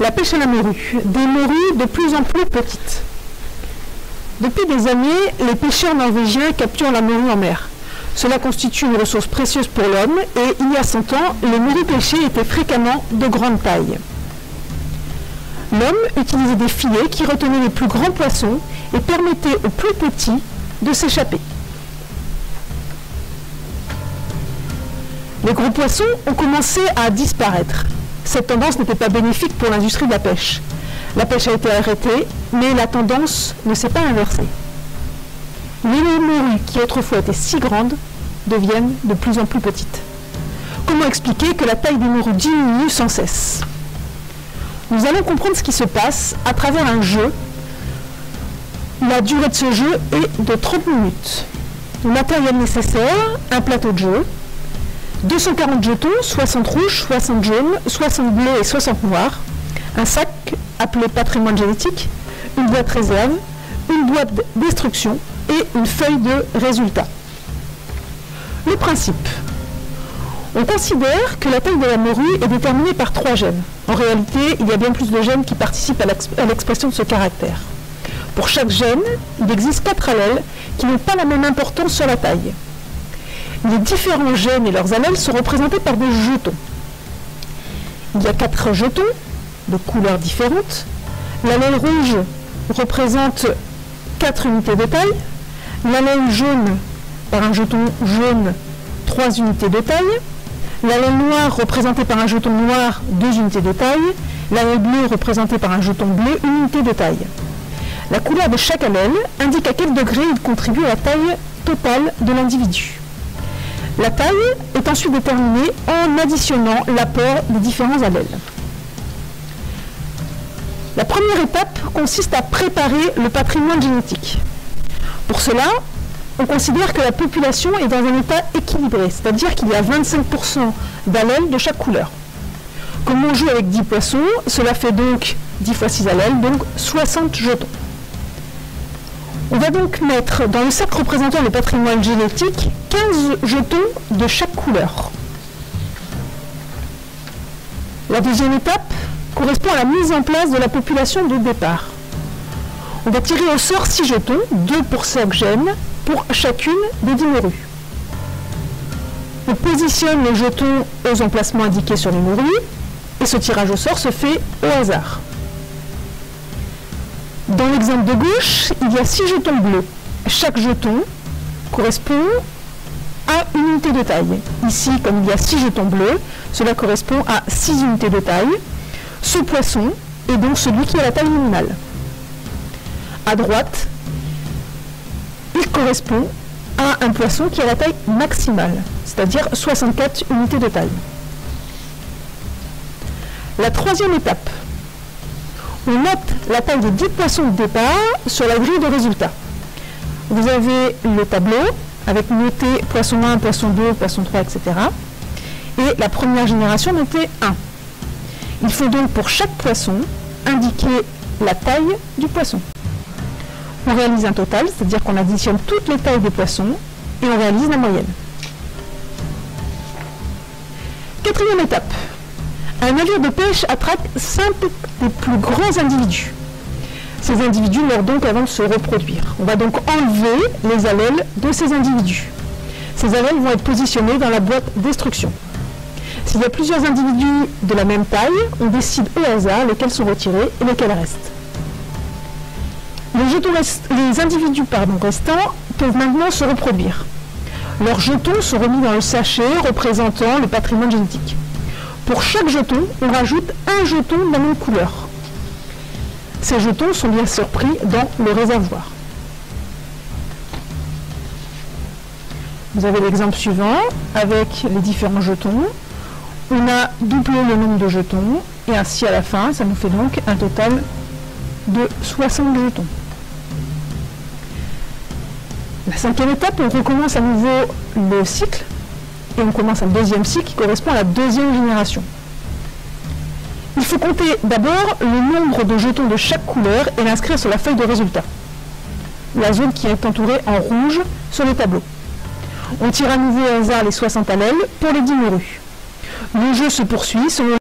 La pêche à la morue, des morues de plus en plus petites. Depuis des années, les pêcheurs norvégiens capturent la morue en mer. Cela constitue une ressource précieuse pour l'homme et il y a 100 ans, les morues pêchées étaient fréquemment de grande taille. L'homme utilisait des filets qui retenaient les plus grands poissons et permettaient aux plus petits de s'échapper. Les gros poissons ont commencé à disparaître. Cette tendance n'était pas bénéfique pour l'industrie de la pêche. La pêche a été arrêtée, mais la tendance ne s'est pas inversée. Les morues qui autrefois étaient si grandes deviennent de plus en plus petites. Comment expliquer que la taille des morues diminue sans cesse? Nous allons comprendre ce qui se passe à travers un jeu. La durée de ce jeu est de 30 minutes. Le matériel nécessaire, un plateau de jeu, 240 jetons, 60 rouges, 60 jaunes, 60 bleus et 60 noirs, un sac appelé patrimoine génétique, une boîte réserve, une boîte destruction et une feuille de résultat. Le principe. On considère que la taille de la morue est déterminée par 3 gènes. En réalité, il y a bien plus de gènes qui participent à l'expression de ce caractère. Pour chaque gène, il existe 4 allèles qui n'ont pas la même importance sur la taille. Les différents gènes et leurs allèles sont représentés par des jetons. Il y a 4 jetons de couleurs différentes. L'allèle rouge représente 4 unités de taille. L'allèle jaune, par un jeton jaune, 3 unités de taille. L'allèle noir, représenté par un jeton noir, 2 unités de taille. L'allèle bleu, représenté par un jeton bleu, 1 unité de taille. La couleur de chaque allèle indique à quel degré il contribue à la taille totale de l'individu. La taille est ensuite déterminée en additionnant l'apport des différents allèles. La première étape consiste à préparer le patrimoine génétique. Pour cela, on considère que la population est dans un état équilibré, c'est-à-dire qu'il y a 25% d'allèles de chaque couleur. Comme on joue avec 10 poissons, cela fait donc 10 fois 6 allèles, donc 60 jetons. On va donc mettre dans le sac représentant le patrimoine génétique 15 jetons de chaque couleur. La deuxième étape correspond à la mise en place de la population de départ. On va tirer au sort 6 jetons, 2 pour chaque gène, pour chacune des 10 morues. On positionne les jetons aux emplacements indiqués sur les morues et ce tirage au sort se fait au hasard. Dans l'exemple de gauche, il y a 6 jetons bleus. Chaque jeton correspond à une unité de taille. Ici, comme il y a 6 jetons bleus, cela correspond à 6 unités de taille. Ce poisson est donc celui qui a la taille minimale. À droite, il correspond à un poisson qui a la taille maximale, c'est-à-dire 64 unités de taille. La troisième étape. On note la taille des 10 poissons de départ sur la grille de résultats. Vous avez le tableau avec noté poisson 1, poisson 2, poisson 3, etc. Et la première génération notée 1. Il faut donc pour chaque poisson indiquer la taille du poisson. On réalise un total, c'est-à-dire qu'on additionne toutes les tailles des poissons et on réalise la moyenne. Quatrième étape. Un navire de pêche attrape 5 des plus grands individus. Ces individus meurent donc avant de se reproduire. On va donc enlever les allèles de ces individus. Ces allèles vont être positionnés dans la boîte destruction. S'il y a plusieurs individus de la même taille, on décide au hasard lesquels sont retirés et lesquels restent. Les individus restants peuvent maintenant se reproduire. Leurs jetons sont remis dans le sachet représentant le patrimoine génétique. Pour chaque jeton, on rajoute un jeton de la même couleur. Ces jetons sont bien sûr pris dans le réservoir. Vous avez l'exemple suivant avec les différents jetons. On a doublé le nombre de jetons et ainsi à la fin, ça nous fait donc un total de 60 jetons. La cinquième étape, on recommence à nouveau le cycle et on commence un deuxième cycle qui correspond à la deuxième génération. Il faut compter d'abord le nombre de jetons de chaque couleur et l'inscrire sur la feuille de résultat, la zone qui est entourée en rouge sur le tableau. On tire à nouveau au hasard les 60 allèles pour les 10 morues. Le jeu se poursuit selon